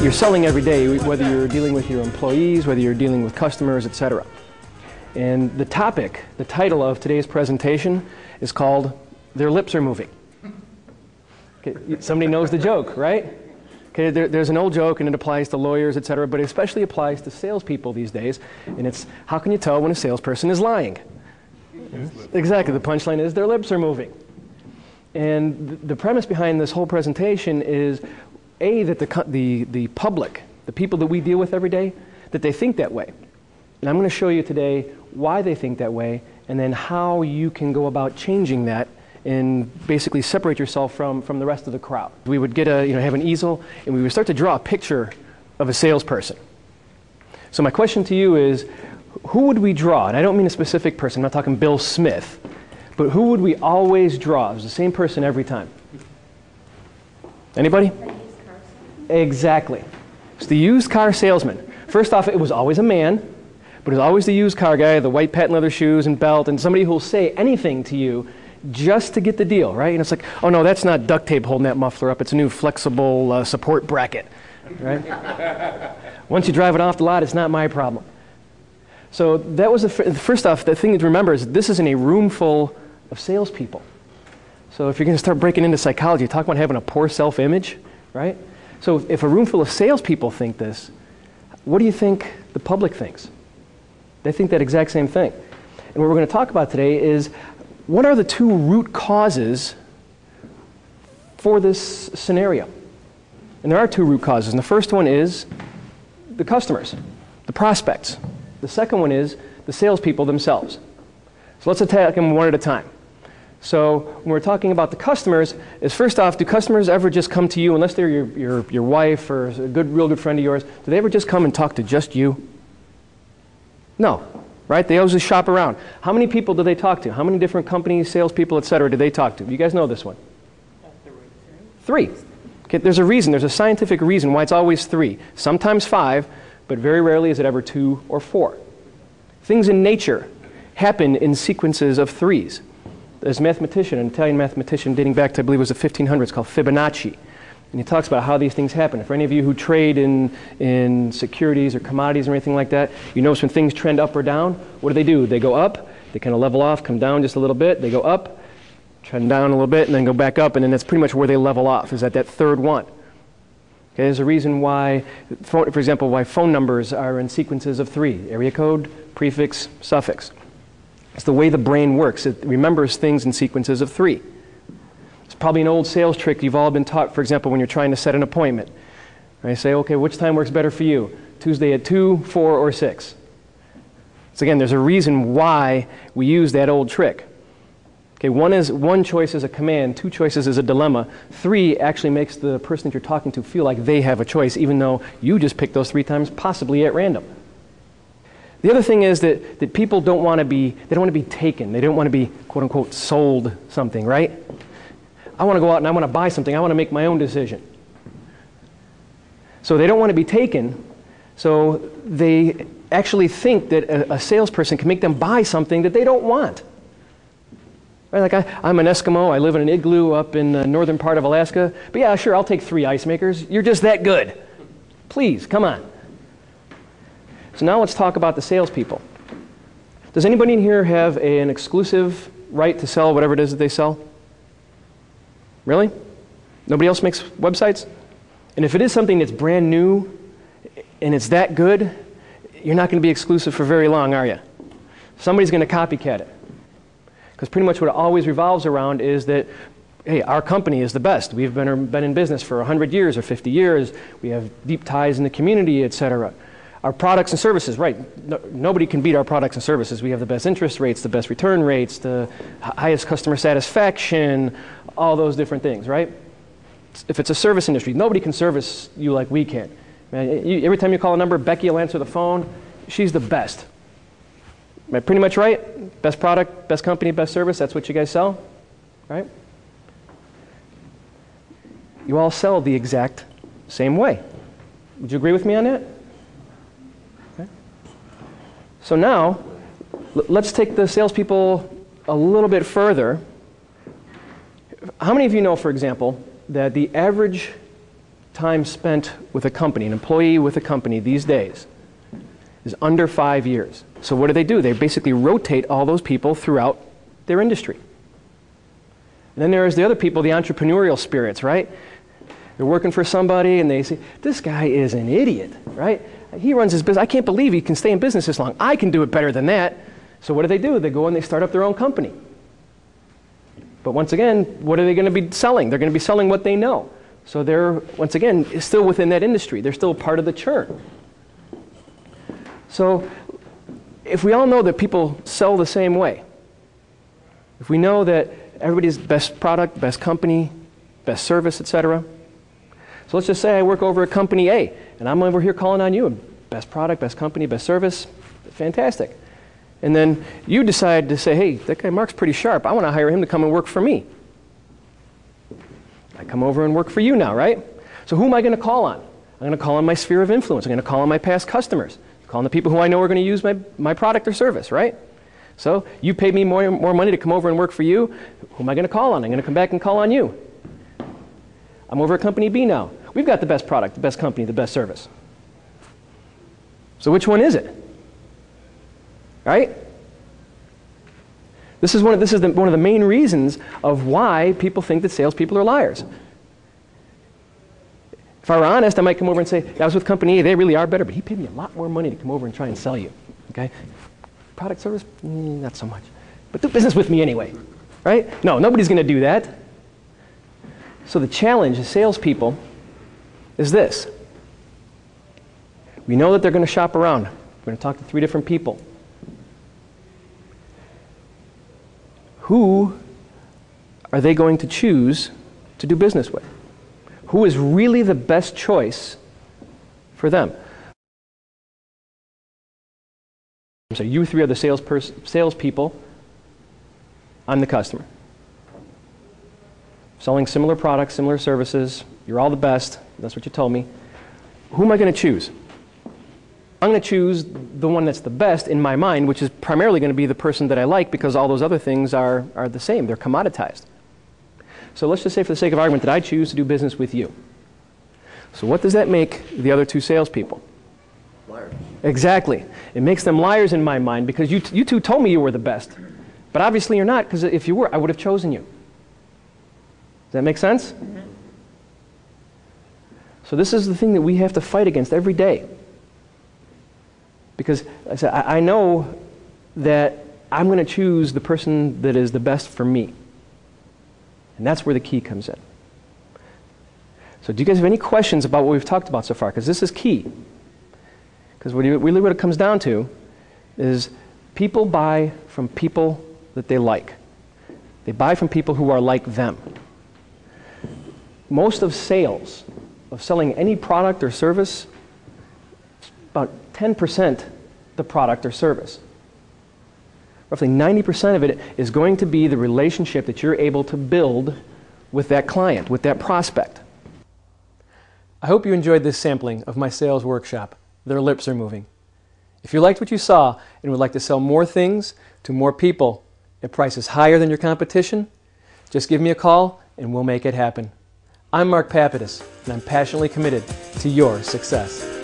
You're selling every day, whether you're dealing with your employees, whether you're dealing with customers, etc. And the topic, the title of today's presentation is called "Their Lips Are Moving." Okay, somebody knows the joke, right? Okay, there's an old joke, and it applies to lawyers, etc., but it especially applies to salespeople these days. And it's, how can you tell when a salesperson is lying? Exactly. The punchline is their lips are moving. And the premise behind this whole presentation is, A, that the public, the people that we deal with every day, that they think that way. And I'm going to show you today why they think that way, and then how you can go about changing that and basically separate yourself from the rest of the crowd. We would get have an easel, and we would start to draw a picture of a salesperson. So my question to you is, who would we draw? And I don't mean a specific person. I'm not talking Bill Smith. But who would we always draw? It was the same person every time. Anybody? Exactly. It's the used car salesman. First off, it was always a man, but it was always the used car guy, the white patent leather shoes and belt, and somebody who will say anything to you just to get the deal, right? And it's like, oh no, that's not duct tape holding that muffler up. It's a new flexible support bracket, right? Once you drive it off the lot, it's not my problem. So that was first off, the thing to remember is this is in a room full of salespeople. So if you're going to start breaking into psychology, talk about having a poor self-image, right? So if a room full of salespeople think this, what do you think the public thinks? They think that exact same thing. And what we're going to talk about today is, what are the two root causes for this scenario? And there are two root causes. And the first one is the customers, the prospects. The second one is the salespeople themselves. So let's attack them one at a time. So when we're talking about the customers, is first off, do customers ever just come to you, unless they're your wife or a real good friend of yours, do they ever just come and talk to just you? No, right? They always just shop around. How many people do they talk to? How many different companies, salespeople, etc. do they talk to? You guys know this one? Three. Okay, there's a reason. There's a scientific reason why it's always three. Sometimes five, but very rarely is it ever two or four. Things in nature happen in sequences of threes. There's a mathematician, an Italian mathematician dating back to, I believe it was the 1500s, called Fibonacci. And he talks about how these things happen. For any of you who trade in securities or commodities or anything like that, you notice when things trend up or down, what do? They go up, they kind of level off, come down just a little bit, they go up, trend down a little bit, and then go back up, and then that's pretty much where they level off, is at that third one. Okay, there's a reason why, for example, why phone numbers are in sequences of three: area code, prefix, suffix. It's the way the brain works. It remembers things in sequences of three. It's probably an old sales trick you've all been taught, for example, when you're trying to set an appointment. Right? You say, okay, which time works better for you? Tuesday at 2, 4, or 6? So again, there's a reason why we use that old trick. Okay, one choice is a command, two choices is a dilemma. Three actually makes the person that you're talking to feel like they have a choice, even though you just picked those three times, possibly at random. The other thing is that people don't want to be taken. They don't want to be, quote unquote, sold something, right? I want to go out and I want to buy something. I want to make my own decision. So they don't want to be taken, so they actually think that a salesperson can make them buy something that they don't want. Right? Like I'm an Eskimo. I live in an igloo up in the northern part of Alaska. But yeah, sure, I'll take 3 ice makers. You're just that good. Please, come on. So now let's talk about the salespeople. Does anybody in here have an exclusive right to sell whatever it is that they sell? Really? Nobody else makes websites? And if it is something that's brand new and it's that good, you're not going to be exclusive for very long, are you? Somebody's going to copycat it. Because pretty much what it always revolves around is that, hey, our company is the best. We've been in business for 100 years or 50 years. We have deep ties in the community, etc. Our products and services, right? Nobody can beat our products and services. We have the best interest rates, the best return rates, the highest customer satisfaction, all those different things, right? If it's a service industry, nobody can service you like we can. Man, every time you call a number, Becky will answer the phone. She's the best. Am I pretty much right? Best product, best company, best service, that's what you guys sell, right? You all sell the exact same way. Would you agree with me on that? Okay. So now, let's take the salespeople a little bit further. How many of you know, for example, that the average time spent with a company, an employee with a company these days, is under 5 years. So what do? They basically rotate all those people throughout their industry. And then there's the other people, the entrepreneurial spirits, right? They're working for somebody and they say, this guy is an idiot, right? He runs his business. I can't believe he can stay in business this long. I can do it better than that. So what do? They go and they start up their own company. But once again, what are they going to be selling? They're going to be selling what they know. So they're, once again, still within that industry. They're still part of the churn. So if we all know that people sell the same way, if we know that everybody's best product, best company, best service, etc. So let's just say I work over at company A, and I'm over here calling on you. Best product, best company, best service, fantastic. And then you decide to say, hey, that guy Mark's pretty sharp. I want to hire him to come and work for me. I come over and work for you now, right? So who am I going to call on? I'm going to call on my sphere of influence. I'm going to call on my past customers. Call on the people who I know are going to use my product or service, right? So you paid me more money to come over and work for you. Who am I going to call on? I'm going to come back and call on you. I'm over at company B now. We've got the best product, the best company, the best service. So which one is it? Right? This is one of the main reasons of why people think that salespeople are liars. If I were honest, I might come over and say, I was with company A, they really are better, but he paid me a lot more money to come over and try and sell you. Okay? Product, service, not so much. But do business with me anyway. Right? No, nobody's going to do that. So the challenge as salespeople is this. We know that they're going to shop around. We're going to talk to 3 different people. Who are they going to choose to do business with? Who is really the best choice for them? So you 3 are the salespeople. I'm the customer. Selling similar products, similar services. You're all the best. That's what you told me. Who am I going to choose? I'm going to choose the one that's the best in my mind, which is primarily going to be the person that I like because all those other things are the same. They're commoditized. So let's just say for the sake of argument that I choose to do business with you. So what does that make the other 2 salespeople? Liars. Exactly. It makes them liars in my mind because you 2 told me you were the best. But obviously you're not, because if you were, I would have chosen you. Does that make sense? Mm-hmm. So this is the thing that we have to fight against every day. Because I know that I'm going to choose the person that is the best for me. And that's where the key comes in. So do you guys have any questions about what we've talked about so far? Because this is key. Because really what it comes down to is people buy from people that they like. They buy from people who are like them. Most of sales, of selling any product or service, about 10% the product or service. Roughly 90% of it is going to be the relationship that you're able to build with that client, with that prospect. I hope you enjoyed this sampling of my sales workshop. Their lips are moving. If you liked what you saw and would like to sell more things to more people at prices higher than your competition, just give me a call and we'll make it happen. I'm Mark Papadas, and I'm passionately committed to your success.